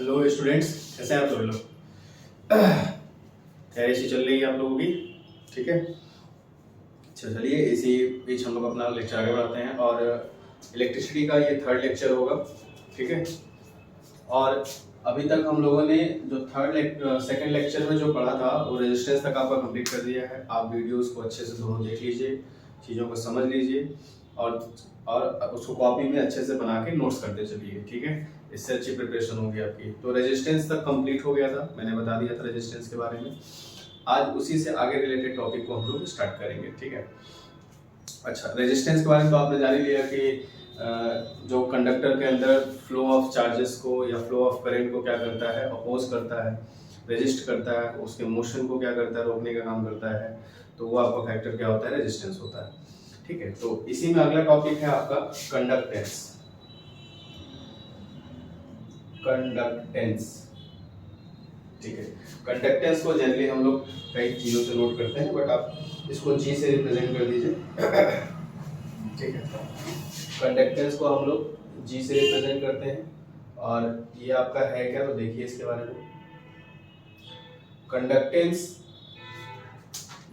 Hello students, कैसे हैं आप लोग? तैयारी सी चल रही है आप लोगों की? ठीक है, अच्छा चलिए इसी बीच हम लोग अपना लेक्चर आगे बढ़ाते हैं और इलेक्ट्रिसिटी का ये थर्ड लेक्चर होगा। ठीक है, और अभी तक हम लोगों ने जो सेकंड लेक्चर में जो पढ़ा था वो रेजिस्टेंस तक आपका कंप्लीट कर दिया है। आप वीडियोस को अच्छे से दोनों देख लीजिए, चीज़ों को समझ लीजिए और उसको कॉपी में अच्छे से बना के नोट्स करते चलिए। ठीक है, इससे अच्छी प्रिपरेशन होगी आपकी। तो रेजिस्टेंस तक कंप्लीट हो गया था, मैंने बता दिया था रेजिस्टेंस के बारे में। आज उसी से आगे रिलेटेड टॉपिक को हम लोग स्टार्ट करेंगे। ठीक है, अच्छा रेजिस्टेंस के बारे में तो आपने जान ही लिया कि जो कंडक्टर के अंदर फ्लो ऑफ चार्जेस को या फ्लो ऑफ करंट को क्या करता है, अपोज करता है, रेजिस्ट करता है, उसके मोशन को क्या करता है, रोकने का काम करता है। तो वो आपका फैक्टर क्या होता है, रेजिस्टेंस होता है। ठीक है, तो इसी में अगला टॉपिक है आपका कंडक्टेंस। कंडक्टेंस, ठीक है, कंडक्टेंस को जनरली हम लोग कई चीज़ों से नोट करते हैं, बट आप इसको जी से रिप्रेजेंट कर दीजिए। ठीक है, कंडक्टेंस को हम लोग जी से रिप्रेजेंट करते हैं और ये आपका है क्या, तो देखिए इसके बारे में। कंडक्टेंस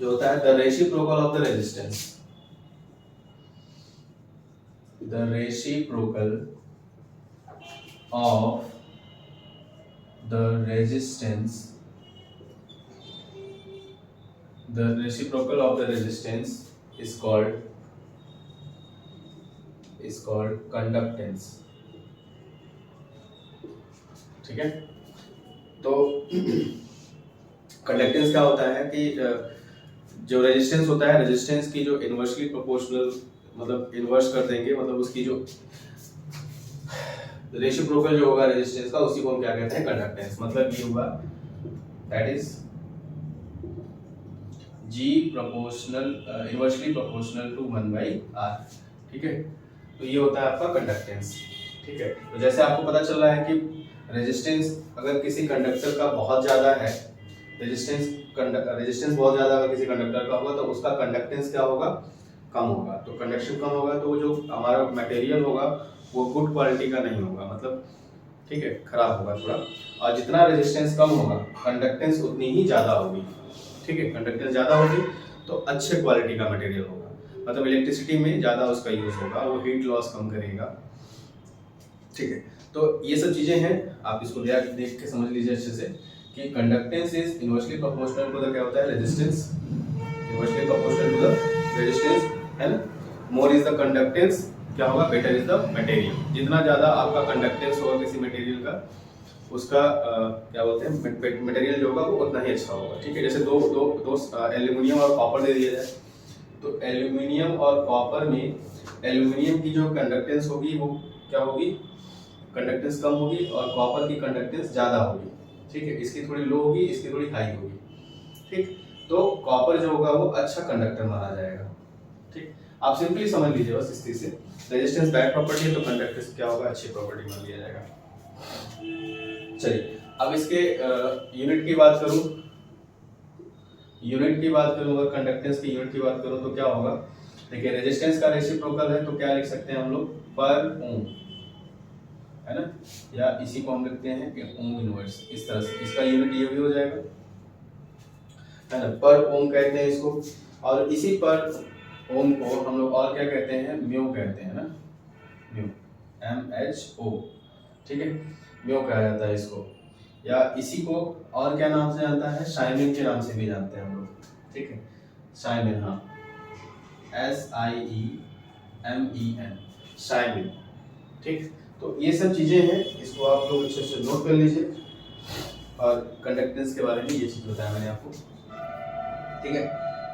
जो होता है the reciprocal of the resistance, the reciprocal of the resistance, the reciprocal of the resistance is called conductance। ठीक है, तो कंडक्टेंस क्या होता है कि जो रेजिस्टेंस होता है, रेजिस्टेंस की जो इनवर्सली प्रोपोर्शनल, मतलब इन्वर्स कर देंगे, मतलब उसकी जो रेसिप्रोकल जो होगा रेजिस्टेंस का, उसी को हम क्या कहते हैं, कंडक्टेंस। मतलब ये होगा that is G proportional inversely proportional to 1/R। ठीक है, तो ये होता है आपका कंडक्टेंस। ठीक है, तो जैसे आपको पता चल रहा है कि रेजिस्टेंस अगर किसी कंडक्टर का बहुत ज्यादा है, रेजिस्टेंस बहुत ज्यादा अगर किसी कंडक्टर का होगा तो उसका कंडक्टेंस क्या होगा, कम होगा। तो कंडक्शन कम होगा तो जो हमारा मटेरियल होगा वो गुड क्वालिटी का नहीं होगा, मतलब ठीक है, खराब होगा थोड़ा। और जितना रेजिस्टेंस कम होगा कंडक्टेंस उतनी ही ज्यादा होगी। ठीक है, कंडक्टेंस ज्यादा होगी तो अच्छे क्वालिटी का मटेरियल होगा, मतलब इलेक्ट्रिसिटी में ज्यादा उसका यूज होगा, वो हीट लॉस कम करेगा। ठीक है, तो ये सब चीजें हैं, आप इसको देख के समझ लीजिए अच्छे से कि conductance is inversely proportional to the क्या होता है, resistance. Inversely proportional to the resistance, है ना। मोर इज द कंडक्टेंस, क्या होगा, बेटर इज द मटेरियल। जितना ज्यादा आपका कंडक्टेंस होगा किसी मटेरियल का, उसका क्या बोलते हैं, मटेरियल जो होगा वो उतना ही अच्छा होगा। ठीक है, जैसे दो दो दो एल्यूमिनियम और कॉपर दे दिया जाए, तो एल्यूमिनियम और कॉपर में एल्यूमिनियम की जो कंडक्टेंस होगी वो क्या होगी, कंडक्टेंस कम होगी, और कॉपर की कंडक्टेंस ज्यादा होगी। ठीक है, इसकी थोड़ी लो होगी, इसकी थोड़ी हाई होगी। ठीक, तो कॉपर जो होगा वो अच्छा कंडक्टर माना जाएगा। ठीक, आप सिंपली समझ लीजिए बस इस चीज से, रेजिस्टेंस बैड प्रॉपर्टी है तो कंडक्टेंस क्या होगा, अच्छी प्रॉपर्टी मान लिया जाएगा। चलिए अब इसके यूनिट की बात करूं, अगर कंडक्टेंस की यूनिट की बात करूं तो क्या होगा, देखिए रेजिस्टेंस का रेसिप्रोकल है तो क्या लिख सकते हैं हम लोग, पर ओम, है ना, या इसी को हम लिखते हैं कि ओम इनवर्स। इस तरह से इसका यूनिट ये भी हो जाएगा, है ना, पर ओम कहते हैं इसको। और इसी पर ओम को हम लोग और क्या कहते हैं, म्यू कहते हैं ना, म्यू, MHO। ठीक है, म्यू कहा जाता है इसको, या इसी को और क्या नाम से जानता है, शाइमिन के नाम से भी जानते हैं हम लोग। ठीक है, शाइमिन, हाँ, SIEMEN, शाइमिन। ठीक, तो ये सब चीजें हैं, इसको आप लोग अच्छे से नोट कर लीजिए। और कंडक्टेंस के बारे में ये चीज बताया मैंने आपको। ठीक है,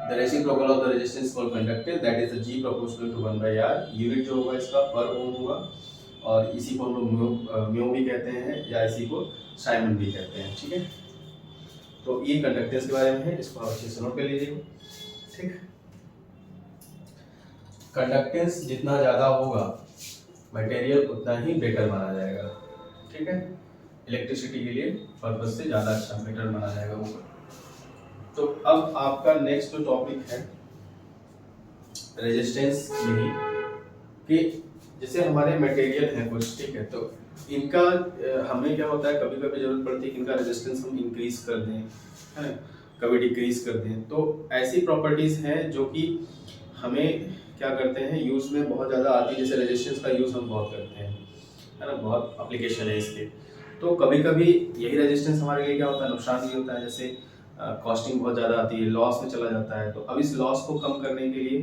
the reciprocal of the resistance for conductance that is the G proportional to 1/R। Unit जो होगा इसका पर ओम होगा, और इसी को हम लोग म्यू भी कहते हैं, या इसी को साइमन भी कहते हैं। ठीक है, तो ये कंडक्टेंस के बारे में है, इसको आप अच्छे से नोट कर लीजिए। ठीक, कंडक्टेंस जितना ज्यादा होगा मटेरियल उतना ही बेटर माना जाएगा। ठीक है, इलेक्ट्रिसिटी के लिए पर्पज से ज्यादा अच्छा बेटर माना जाएगा वो। तो अब आपका नेक्स्ट जो टॉपिक है रेजिस्टेंस में ही, कि जैसे हमारे मटेरियल हैं कुछ, ठीक है, तो इनका हमें क्या होता है, कभी कभी जरूरत पड़ती है कि इनका रेजिस्टेंस हम इंक्रीज कर दें, है ना, कभी डिक्रीज कर दें। तो ऐसी प्रॉपर्टीज हैं जो कि हमें क्या करते हैं, यूज में बहुत ज़्यादा आती है। जैसे रेजिस्टेंस का यूज़ हम बहुत करते हैं, है ना, बहुत एप्लीकेशन है इसके। तो कभी कभी यही रेजिस्टेंस हमारे लिए क्या होता है, नुकसान भी होता है। जैसे कॉस्टिंग बहुत ज़्यादा आती है, लॉस में चला जाता है। तो अब इस लॉस को कम करने के लिए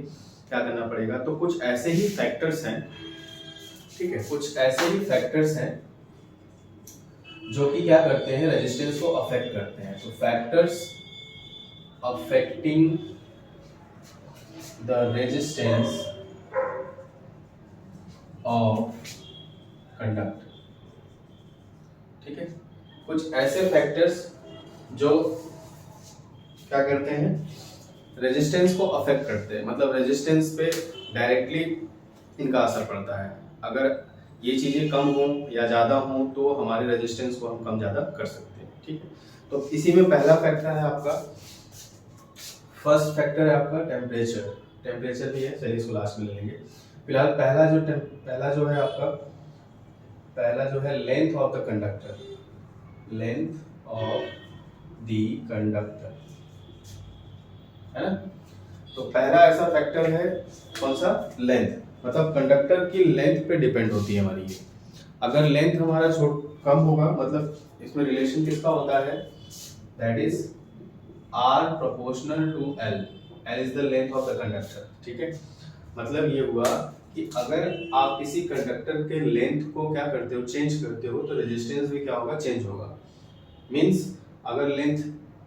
क्या करना पड़ेगा, तो कुछ ऐसे ही फैक्टर्स हैं, ठीक है, कुछ ऐसे ही फैक्टर्स हैं जो कि क्या करते हैं, रेजिस्टेंस को अफेक्ट करते हैं। तो factors affecting the resistance of conductor, ठीक है, कुछ ऐसे फैक्टर्स जो क्या करते हैं, रेजिस्टेंस को अफेक्ट करते हैं, मतलब रेजिस्टेंस पे डायरेक्टली इनका असर पड़ता है। अगर ये चीज़ें कम हो या ज़्यादा हो तो हमारे रेजिस्टेंस को हम कम ज़्यादा कर सकते हैं, ठीक है। तो इसी में पहला फैक्टर है आपका, फर्स्ट फैक्टर है आपका टेम्परेचर। टेम्परेचर भी है, चलिए इसको लास्ट में ले लेंगे। फिलहाल पहला जो है आपका, पहला जो है length of the conductor, length of the conductor, है ना। तो पहला ऐसा फैक्टर है कौन सा, लेंथ, मतलब कंडक्टर की लेंथ पे डिपेंड होती है हमारी ये। अगर लेंथ हमारा कम होगा, मतलब इसमें रिलेशन किसका होता है, that is R proportional to L, L is the length of the conductor, ठीक है। मतलब ये हुआ कि अगर आप किसी कंडक्टर के लेंथ को क्या करते हो, चेंज करते हो, तो रेजिस्टेंस भी क्या होगा, चेंज होगा। मींस अगर लेंथ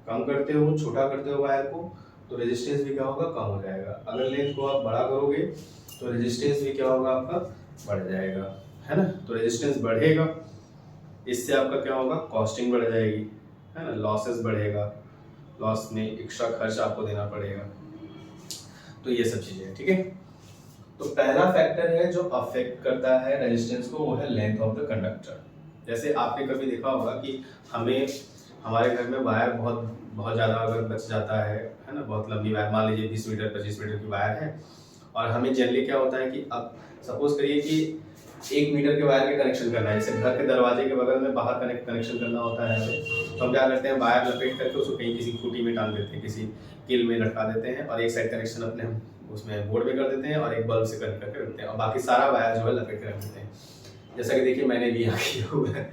कम करते हो, छोटा करते हो वायर को, तो रेजिस्टेंस भी क्या होगा, कम हो जाएगा। अगर लेंथ को आप बड़ा करोगे तो रेजिस्टेंस भी क्या होगा, आपका बढ़ जाएगा, है ना। तो रेजिस्टेंस बढ़ेगा, इससे आपका क्या होगा, कॉस्टिंग बढ़ जाएगी, है ना, लॉसेस बढ़ेगा, लॉस में एक्स्ट्रा खर्च आपको देना पड़ेगा। तो ये सब चीजें, ठीक है। तो पहला फैक्टर है जो अफेक्ट करता है रेजिस्टेंस को, वो है लेंथ ऑफ द कंडक्टर। जैसे आपने कभी देखा होगा कि हमें हमारे घर में वायर बहुत बहुत ज़्यादा अगर बच जाता है ना, बहुत लंबी वायर, मान लीजिए 20 मीटर 25 मीटर की वायर है, और हमें जनरली क्या होता है कि अब सपोज करिए कि 1 मीटर के वायर के कनेक्शन करना है, जैसे घर के दरवाजे के बगल में बाहर कनेक्शन करना होता है हमें, तो हम क्या करते हैं, वायर लपेट करके उसको कहीं किसी खूंटी में टांग देते हैं, किसी कील में लटका देते हैं, और एक साइड कनेक्शन अपने हम उसमें बोर्ड में कर देते हैं, और एक बल्ब से कनेक्ट करके रखते हैं, और बाकी सारा वायर जो है लपेट कर रख देते हैं। जैसा कि देखिए मैंने भी यहाँ किया हुआ है।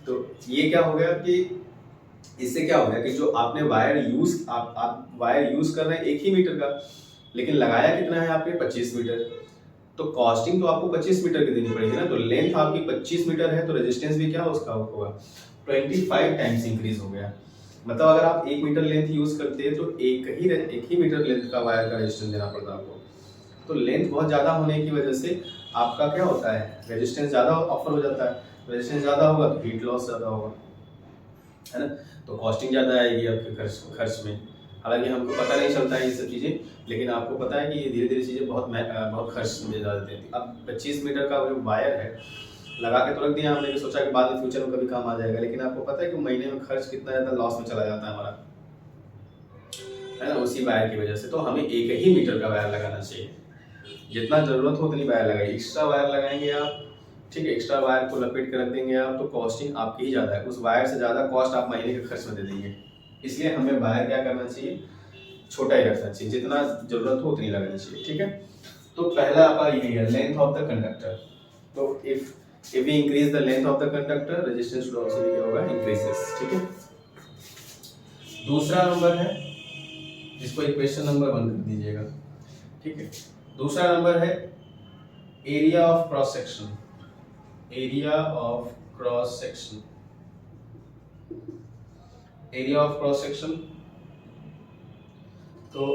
तो ये क्या हो गया कि इससे क्या हो गया कि जो आपने वायर आप वायर यूज कर रहे हैं 1 ही मीटर का, लेकिन लगाया कितना है आपके, 25 मीटर। तो कॉस्टिंग तो आपको 25 मीटर की देनी पड़ेगी ना। तो लेंथ आपकी 25 मीटर है, तो रेजिस्टेंस भी क्या उसका होगा, 25 टाइम्स इंक्रीज हो गया। मतलब अगर आप 1 मीटर लेंथ यूज करते हैं तो एक ही मीटर लेंथ का वायर का रेजिस्टेंस देना पड़ता है आपको। तो लेंथ बहुत ज़्यादा होने की वजह से आपका क्या होता है, रेजिस्टेंस ज़्यादा ऑफर हो जाता है। रेजिस्टेंस ज़्यादा होगा तो हीट लॉस ज़्यादा होगा, है ना। तो कॉस्टिंग ज़्यादा आएगी आपके खर्च में। हालांकि हमको पता नहीं चलता है ये सब चीज़ें, लेकिन आपको पता है कि ये धीरे धीरे चीज़ें बहुत खर्च में ज़्यादा देती हैं। अब 25 मीटर का जो वायर है लगा के तो रख दिया हमने, सोचा कि बाद में फ्यूचर में कभी काम आ जाएगा, लेकिन आपको पता है कि महीने में खर्च कितना ज़्यादा लॉस में चला जाता है हमारा, है ना, उसी वायर की वजह से। तो हमें 1 ही मीटर का वायर लगाना चाहिए, जितना ज़रूरत हो उतनी वायर लगाइए। एक्स्ट्रा वायर लगाएंगे आप, ठीक है, एक्स्ट्रा वायर को लपेट कर रख देंगे आप, तो कॉस्टिंग आपकी ही ज़्यादा है, उस वायर से ज़्यादा कॉस्ट आप महीने के खर्च में दे देंगे। इसलिए हमें वायर क्या करना चाहिए, छोटा ही रखना चाहिए, जितना ज़रूरत हो उतनी लगानी चाहिए, ठीक है। तो पहला आपका यही है, लेंथ ऑफ द कंडक्टर। तो if we increase the length of the conductor, resistance should also भी क्या होगा, इंक्रीजेस, ठीक है। दूसरा नंबर है, जिसको इक्वेशन नंबर 1 कर दीजिएगा, ठीक है। दूसरा नंबर है area of cross section, area of cross section, area of cross section. तो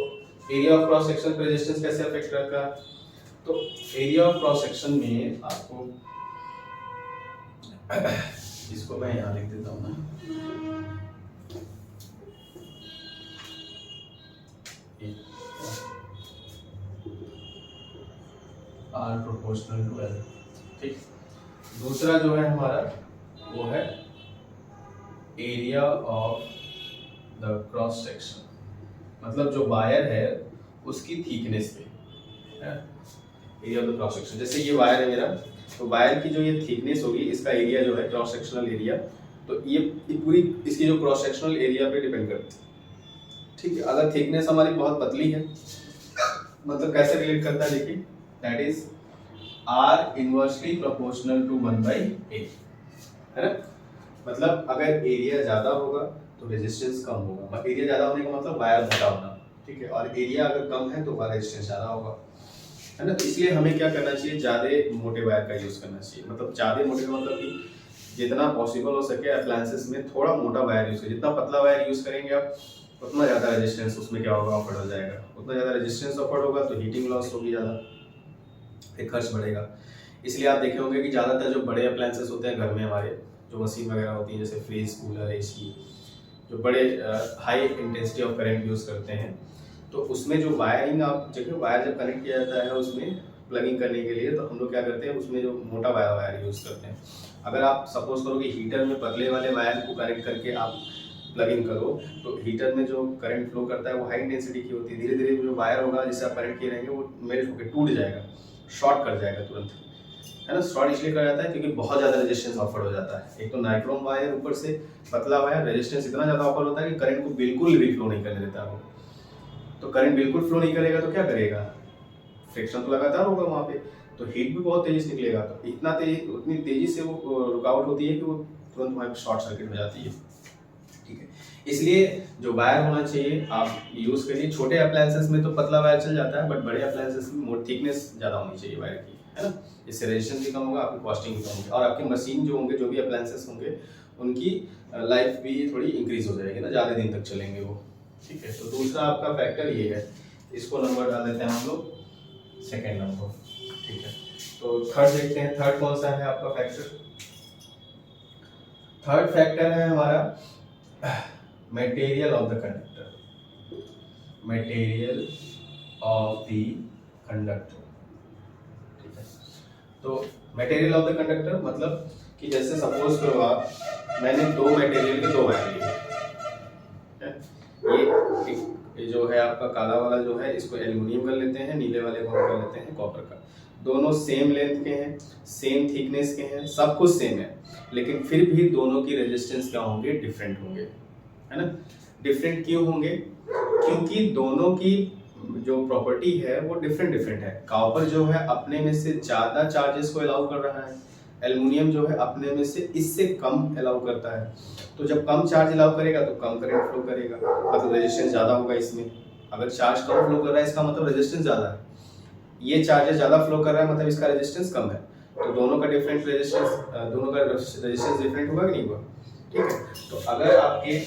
एरिया ऑफ क्रॉस सेक्शन पे रेजिस्टेंस कैसे अफेक्ट करता है, तो एरिया ऑफ क्रॉस सेक्शन में आपको इसको मैं यहाँ लिख देता हूँ ना, R प्रोपोर्शनल टू L, ठीक। दूसरा जो है हमारा वो है area of the cross section, मतलब जो वायर है उसकी थिकनेस पे है। Area of the cross section. जैसे ये वायर है मेरा, तो वायर की जो ये थिकनेस होगी, इसका एरिया जो है क्रॉस सेक्शनल एरिया, तो ये पूरी इसकी जो क्रॉस सेक्शनल एरिया पे डिपेंड करती है। ठीक है, अगर थिकनेस हमारी बहुत पतली है, मतलब कैसे रिलेट करता है देखिए, that is R inversely proportional to 1/a, है ना। मतलब अगर एरिया ज्यादा होगा तो रेजिस्टेंस कम होगा, एरिया ज्यादा होने का मतलब वायर मोटा होना, ठीक है, और एरिया अगर कम है तो वायर रेजिस्टेंस ज्यादा होगा, है ना। तो इसलिए हमें क्या करना चाहिए, ज्यादा मोटे वायर का यूज करना चाहिए। मतलब ज्यादा मोटे का मतलब कि जितना पॉसिबल हो सके अप्लायंसेस में थोड़ा मोटा वायर यूज करें। जितना पतला वायर यूज करेंगे आप, उतना ज्यादा रेजिस्टेंस उसमें क्या होगा, ऑफर्ड हो जाएगा। उतना ज्यादा रेजिस्टेंस ऑफर्ड होगा तो हीटिंग लॉस होगी ज्यादा, फिर खर्च बढ़ेगा। इसलिए आप देखे होंगे कि ज्यादातर जो बड़े अप्लायंसेस होते हैं घर में हमारे, जो मशीन वगैरह होती है जैसे फ्रिज, कूलर, एसी, जो बड़े high intensity of current use करते हैं, तो उसमें जो वायरिंग आप देखिए, वायर जब कनेक्ट किया जाता है उसमें प्लगिंग करने के लिए, तो हम लोग क्या करते हैं उसमें जो मोटा वायर यूज करते हैं। अगर आप सपोज करो कि हीटर में पतले वाले वायर को कनेक्ट करके आप प्लगिंग करो, तो हीटर में जो करंट फ्लो करता है वो हाई इंटेंसिटी की होती है। धीरे धीरे जो वायर होगा जिससे आप कनेक्ट किए रहेंगे वो मेल्ट होकर टूट जाएगा, शॉर्ट कर जाएगा तुरंत, है ना। शॉर्ट इसलिए कर जाता है क्योंकि बहुत ज्यादा रेजिस्टेंस ऑफर हो जाता है। एक तो नाइक्रोम वायर, ऊपर से पतला वायर, रेजिस्टेंस इतना ज्यादा ऑफर होता है कि करंट को बिल्कुल भी फ्लो नहीं करने देता वो। तो करंट बिल्कुल फ्लो नहीं करेगा तो क्या करेगा, फ्रिक्शन तो लगातार होगा वहाँ पे, तो हीट भी बहुत तेजी से निकलेगा। तो उतनी तेजी से वो रुकावट होती है कि वो तुरंत वहाँ पे शॉर्ट सर्किट हो जाती है, ठीक है। इसलिए जो वायर होना चाहिए आप यूज करिए। छोटे अप्लायंसेस में तो पतला वायर चल जाता है, बट बड़े अप्लायंसेस में थिकनेस ज्यादा होनी चाहिए वायर की, है ना। इससे रेजिस्टेंस भी कम होगा, आपकी कॉस्टिंग भी कम होगी, और आपकी मशीन जो होंगे, जो भी अप्लायंसेस होंगे, उनकी लाइफ भी थोड़ी इंक्रीज हो जाएगी ना, ज़्यादा दिन तक चलेंगे वो, ठीक है। तो दूसरा आपका फैक्टर ये है, इसको नंबर डाल देते हैं हम लोग सेकेंड नंबर, ठीक है। तो थर्ड देखते हैं, थर्ड कौन सा है आपका फैक्टर। थर्ड फैक्टर है हमारा material of the conductor, material of the conductor, ठीक है। तो मटेरियल ऑफ द कंडक्टर मतलब कि जैसे सपोज करो आप, मैंने दो मटेरियल के दो वायर लिए, ये जो है आपका काला वाला जो है, इसको एल्युमिनियम कर लेते हैं, नीले वाले को कर लेते हैं कॉपर का। दोनों सेम लेंथ के हैं, सेम थिकनेस के हैं, सब कुछ सेम है, लेकिन फिर भी दोनों की रेजिस्टेंस क्या होंगे, डिफरेंट होंगे, है ना। डिफरेंट क्यों होंगे, क्योंकि दोनों की जो प्रॉपर्टी है वो डिफरेंट है। कॉपर जो है अपने में से ज्यादा चार्जेस को अलाउ कर रहा है, एल्युमिनियम जो है अपने में से इससे कम अलाउ करता है। तो जब कम चार्ज अलाउ करेगा तो कम करंट फ्लो करेगा, मतलब रेजिस्टेंस ज्यादा होगा इसमें। अगर चार्ज कम फ्लो कर रहा है इसका मतलब रेजिस्टेंस ज्यादा है, ये चार्जेस ज्यादा फ्लो कर रहा है मतलब इसका रेजिस्टेंस कम है। तो दोनों का डिफरेंट रेजिस्टेंस, दोनों का रेजिस्टेंस डिफरेंट होगा कि नहीं होगा, ठीक है। तो अगर आपके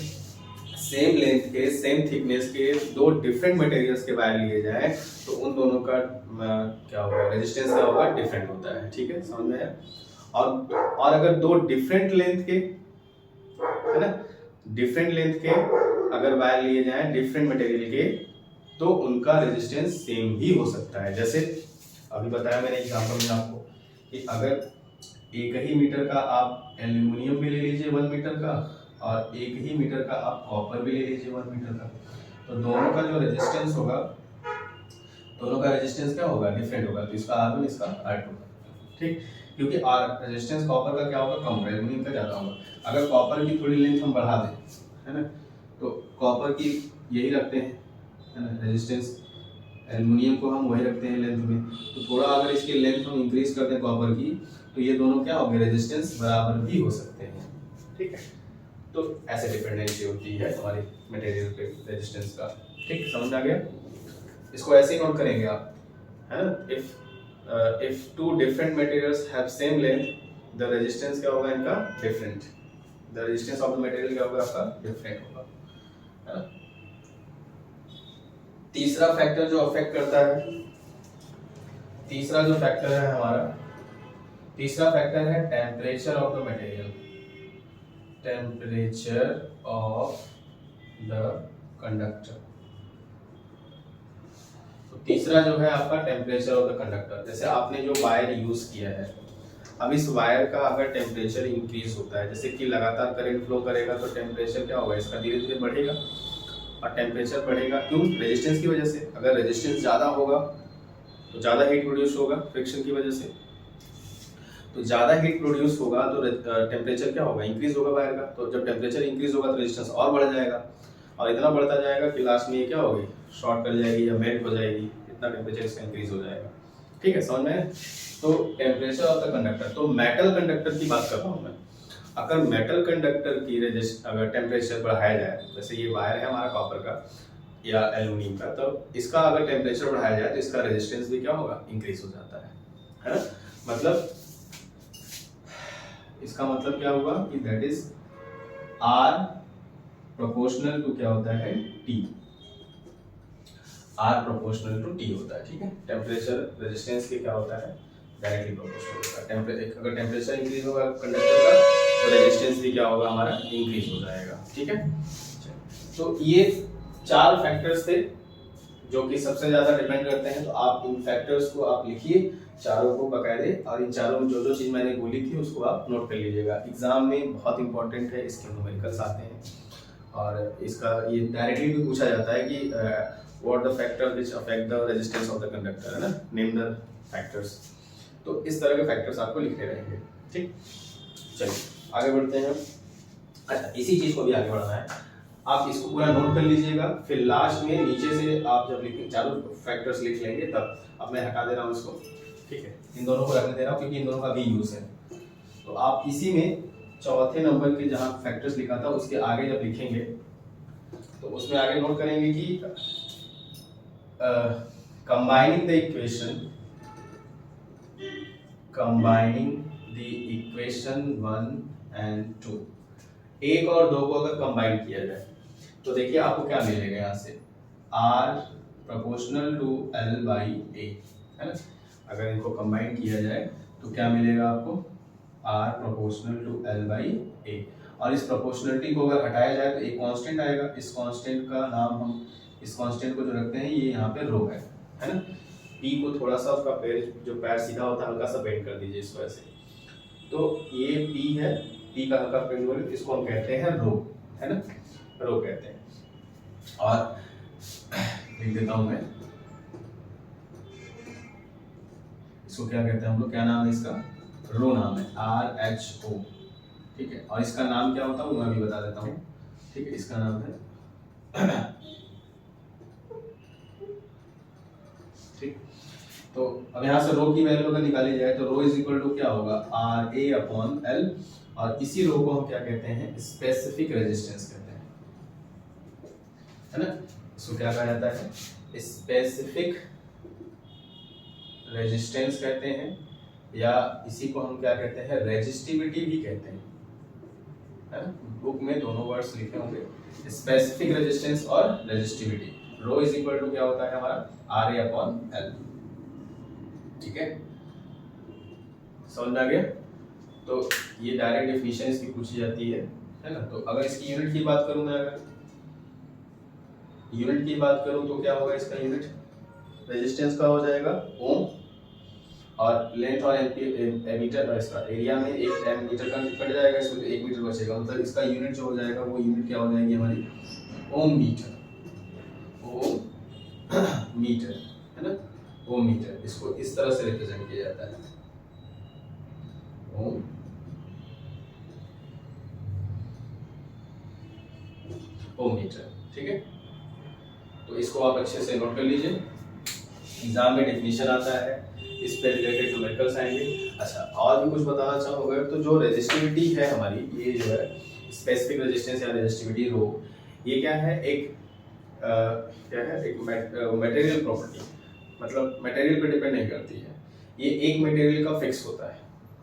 सेम लेंथ के, सेम थिकनेस के दो डिफरेंट मटेरियल्स के वायर लिए जाए, तो उन दोनों का क्या होगा, रेजिस्टेंस क्या होगा, डिफरेंट होता है, ठीक है, समझ में आया। और अगर दो डिफरेंट लेंथ के, है ना, डिफरेंट लेंथ के अगर वायर लिए जाए डिफरेंट मटेरियल के, तो उनका रेजिस्टेंस सेम भी हो सकता है। जैसे अभी बताया मैंने एग्जांपल में आपको कि अगर एक ही मीटर का आप एल्युमिनियम भी ले लीजिए 1 मीटर का, और एक ही मीटर का आप कॉपर भी ले लीजिए 1 मीटर का, तो दोनों का जो रेजिस्टेंस होगा, दोनों का रेजिस्टेंस क्या होगा, डिफरेंट होगा। तो इसका R1 इसका R2, ठीक, क्योंकि रेजिस्टेंस कॉपर का क्या होगा, कम होगा, एल्युमिनियम का ज़्यादा होगा। अगर कॉपर की थोड़ी लेंथ हम बढ़ा दें, है ना, तो कॉपर की यही रखते हैं, है ना, रेजिस्टेंस, एल्युमिनियम को हम वही रखते हैं लेंथ में, तो थोड़ा अगर इसकी लेंथ हम इंक्रीज कर दें कॉपर की, तो ये दोनों क्या होंगे, रेजिस्टेंस बराबर भी हो सकते हैं, ठीक है। तो ऐसे डिपेंडेंसी होती है हमारी मटेरियल पे रेजिस्टेंस का, ठीक, समझ आ गया। इसको ऐसे ही नोट करेंगे आप, है ना। if two different materials have same length, the resistance क्या होगा इनका, different, the resistance of the material क्या होगा आपका, different होगा, है ना। तीसरा फैक्टर जो अफेक्ट करता है, तीसरा जो फैक्टर है हमारा, तीसरा फैक्टर है temperature of the material, temperature of the conductor. तीसरा जो है आपका टेम्परेचर ऑफ द कंडक्टर। जैसे आपने जो वायर यूज किया है, अब इस वायर का अगर टेम्परेचर इंक्रीज होता है, जैसे कि लगातार करंट फ्लो करेगा तो टेम्परेचर क्या होगा, इसका धीरे धीरे बढ़ेगा, और टेम्परेचर बढ़ेगा क्यों, रेजिस्टेंस की वजह से। अगर रेजिस्टेंस ज़्यादा होगा तो ज़्यादा हीट प्रोड्यूस होगा फ्रिक्शन की वजह से। तो ज़्यादा हीट प्रोड्यूस होगा तो टेम्परेचर क्या होगा, इंक्रीज होगा वायर का। तो जब टेम्परेचर इंक्रीज होगा तो रेजिस्टेंस और बढ़ जाएगा, और इतना बढ़ता जाएगा कि लास्ट में ये क्या होगी, शॉर्ट कर जाएगी या मेल्ट हो जाएगी, इतना टेम्परेचर इसका इंक्रीज हो जाएगा। ठीक है, समझ में। तो टेम्परेचर ऑफ द कंडक्टर, तो मेटल कंडक्टर की बात कर रहा हूँ मैं। अगर मेटल कंडक्टर की अगर टेम्परेचर बढ़ाया जाए, जैसे ये वायर है हमारा कॉपर का या एल्यूमिनियम का, तो इसका अगर टेम्परेचर बढ़ाया जाए तो इसका रेजिस्टेंस भी क्या होगा, इंक्रीज हो जाता है ना। मतलब इसका मतलब क्या होगा कि that is R proportional to क्या होता है, T. R proportional to T होता है। ठीक है, टेम्परेचर रेजिस्टेंस के क्या होता है, डायरेक्टली प्रोपोर्शनल होता है। अगर टेम्परेचर इंक्रीज होगा कंडक्टर का तो रेजिस्टेंस भी क्या होगा हमारा, इंक्रीज हो जाएगा। ठीक है, तो ये 4 फैक्टर्स थे जो कि सबसे ज्यादा डिपेंड करते हैं। तो आप इन फैक्टर्स को आप लिखिए चारों को बकायदे, और इन चारों में जो जो चीज मैंने बोली थी उसको आप नोट कर लीजिएगा। एग्जाम में बहुत इंपॉर्टेंट है, इसके न्यूमेरिकल्स आते हैं, और इसका ये डायरेक्टली भी पूछा जाता है कि what the factor which affect the resistance of the conductor, है ना, नेम द फैक्टर्स। तो इस तरह के फैक्टर्स आपको लिखने रहेंगे। ठीक, चलिए आगे बढ़ते हैं। अच्छा, इसी चीज को भी आगे बढ़ाना है, आप इसको पूरा नोट कर लीजिएगा, फिर लास्ट में नीचे से आप जब लिखें चारों फैक्टर्स लिख लेंगे तब। अब मैं हटा दे रहा हूँ इसको, ठीक है, इन दोनों को रखने दे रहा हूँ क्योंकि इन दोनों का भी यूज है। तो आप इसी में चौथे नंबर के जहाँ फैक्टर्स लिखा था उसके आगे जब लिखेंगे तो उसमें आगे नोट करेंगे कि कंबाइनिंग द इक्वेशन 1 and 2, 1 और 2 को अगर कंबाइन किया जाए तो देखिए आपको क्या मिलेगा, यहाँ से R proportional to L by A, है ना। अगर इनको कंबाइन किया जाए तो क्या मिलेगा आपको, R proportional to L by A। और इस प्रोपोर्शनलिटी को अगर हटाया जाए तो एक कांस्टेंट आएगा, इस कांस्टेंट का नाम हम, इस कांस्टेंट को जो रखते हैं ये यहाँ पे रो है ना। P को थोड़ा सा उसका पैर, जो पैर सीधा होता है हल्का सा बेंड कर दीजिए इस वजह से। तो ये P है, P का हल्का बेंड हो, इसको हम कहते हैं रो, है ना, रो कहते हैं। और लिख देता हूं मैं, इसको क्या कहते हैं हम लोग, क्या नाम है इसका, रो नाम है, RHO। ठीक है, और इसका नाम क्या होता है वो मैं भी बता देता हूँ। ठीक है, इसका नाम है ठीक। तो अब यहाँ से रो की वैल्यू अगर निकाली जाए तो रो इज इक्वल टू क्या होगा, RA अपॉन L, और इसी रो को हम क्या कहते हैं, स्पेसिफिक रेजिस्टेंस कहते हैं, है ना। इसको क्या कहा जाता है, स्पेसिफिक रेजिस्टेंस कहते हैं, या इसी को हम क्या कहते हैं, रेजिस्टिविटी भी कहते हैं, है ना। बुक में दोनों वर्ड्स लिखे होंगे, स्पेसिफिक रेजिस्टेंस और resistivity. Rho is equal to क्या होता है हमारा, RA अपॉन L। ठीक है, समझ में आ गया। तो ये डायरेक्ट डेफिनेशन इसकी पूछी जाती है ना। तो अगर इसकी यूनिट की बात करूं मैं, अगर यूनिट की बात करूं तो क्या होगा, इसका यूनिट रेजिस्टेंस का हो जाएगा ओम, और लेंथ और एमीटर, इसका एरिया में एक एमीटर का कट जाएगा, इसमें तो 1 मीटर बचेगा, मतलब इसका यूनिट जो हो जाएगा वो यूनिट क्या हो जाएगी हमारी, ओम मीटर, ओम मीटर, है ना, ओम मीटर। इसको इस तरह से रिप्रेजेंट किया जाता है, ओम मीटर। ठीक है, तो इसको आप अच्छे से नोट कर लीजिए, एग्जाम में डेफिनेशन आता है, इस पे रिलेटेड न्यूमेरिकल्स आएंगे। अच्छा, और भी कुछ बताना चाहूँगा तो जो रेजिस्टिविटी है हमारी, ये जो है स्पेसिफिक रेजिस्टेंस या रेजिस्टिविटी रो, ये क्या है, एक क्या है, एक मटेरियल प्रॉपर्टी, मतलब मटेरियल पे डिपेंड नहीं करती है, ये एक मटेरियल का फिक्स होता है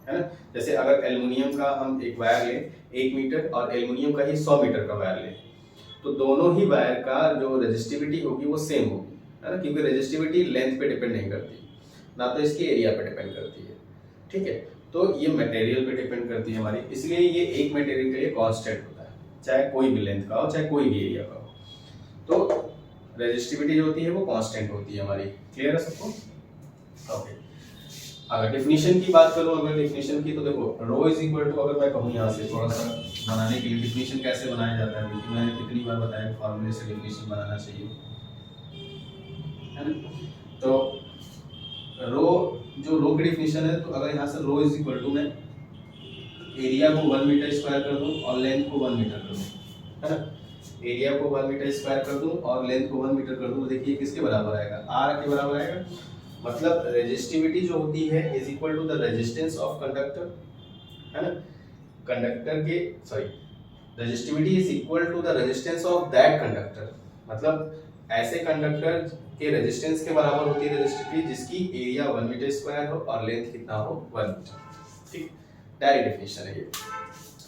ना। जैसे अगर एल्युमिनियम का हम एक वायर लें 1 मीटर और एल्युमिनियम का ही 100 मीटर का वायर लें, तो दोनों ही वायर का जो रेजिस्टिविटी होगी वो सेम होगी, है ना, क्योंकि रेजिस्टिविटी लेंथ पे डिपेंड नहीं करती, ना तो इसके एरिया पे डिपेंड करती है। ठीक है, तो ये मटेरियल पे डिपेंड करती है हमारी, इसलिए ये एक मटेरियल के लिए कांस्टेंट होता है, चाहे कोई भी लेंथ का हो, चाहे कोई भी एरिया का हो। तो रेजिस्टिविटी जो होती है वो कांस्टेंट होती है हमारी। क्लियर है सबको? ओके, अगर डेफिनेशन की बात करूं, अगर डेफिनेशन की, तो देखो रो इज इक्वल टू, अगर मैं कहूं यहाँ से थोड़ा सा बनाने के लिए डेफिनेशन कैसे बनाया जाता है, क्योंकि मैंने कितनी बार बताया फॉर्मूले से डेफिनेशन बनाना चाहिए, है ना। तो रो, जो रो की डिफिनेशन है, तो अगर यहाँ से रो इज इक्वल टू मैं एरिया को 1 मीटर स्क्वायर कर दूं और लेंथ को 1 मीटर कर दूं, है ना, एरिया को 1 मीटर स्क्वायर कर दूं और लेंथ को 1 मीटर कर दूं, तो देखिए किसके बराबर आएगा, आर के बराबर आएगा। मतलब रेजिस्टिविटी जो होती है is equal to the resistance of conductor, है ना, कंडक्टर के sorry resistivity is equal to the resistance of that conductor, मतलब ऐसे कंडक्टर के रेजिस्टेंस के बराबर होती है रेजिस्टिविटी जिसकी एरिया 1 मीटर स्क्वायर हो और लेंथ कितना हो 1 मीटर। ठीक, डायरेक्ट डेफिनेशन है ये,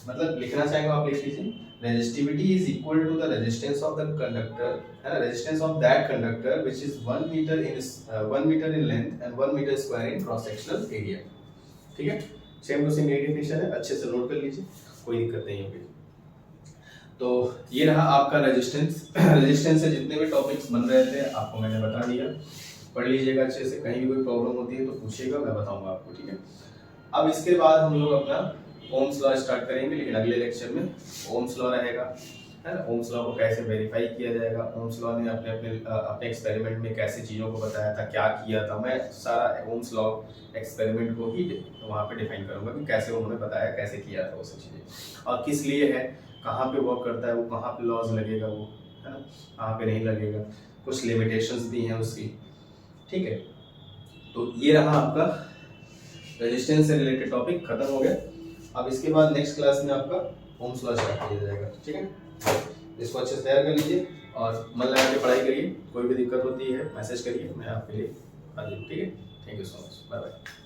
मतलब लिखना चाहेंगे आप लिख लीजिए, resistivity is equal to the resistance of the conductor, है ना, resistance of that conductor which is 1 metre in length and 1 metre square in cross sectional area. ठीक है, सेम टू सेम यही डेफिनेशन है, अच्छे से नोट कर लीजिए, कोई दिक्कत नहीं होगी। तो ये रहा आपका रेजिस्टेंस। रेजिस्टेंस से जितने भी टॉपिक्स बन रहे थे आपको मैंने बता दिया, पढ़ लीजिएगा अच्छे से, कहीं भी कोई प्रॉब्लम होती है तो पूछिएगा, मैं बताऊंगा आपको। ठीक है, अब इसके बाद हम लोग अपना ओम्स लॉ स्टार्ट करेंगे, लेकिन अगले लेक्चर में ओम्स लॉ रहेगा, है ना, ओम्स लॉ को कैसे वेरीफाई किया जाएगा, ओम्स लॉ ने अपने एक्सपेरिमेंट में कैसे चीज़ों को बताया था, क्या किया था, मैं सारा ओम्स लॉ एक्सपेरिमेंट को ही वहाँ पे डिफाइन करूँगा कि कैसे उन्होंने बताया, कैसे किया था वो सब चीज़ें, और किस लिए है, कहाँ पे वर्क करता है वो, कहाँ पे लॉज लगेगा वो, है ना, कहाँ पे नहीं लगेगा, कुछ लिमिटेशंस भी हैं उसकी। ठीक है, तो ये रहा आपका रेजिस्टेंस से रिलेटेड टॉपिक, खत्म हो गया। अब इसके बाद नेक्स्ट क्लास में आपका ओम्स लॉ स्टार्ट किया जाएगा। ठीक है, इसको अच्छे से तैयार कर लीजिए और मन लगा के पढ़ाई करिए, कोई भी दिक्कत होती है मैसेज करिए, मैं आपके लिए हाजिर हूँ। ठीक है, thank you so much, bye bye.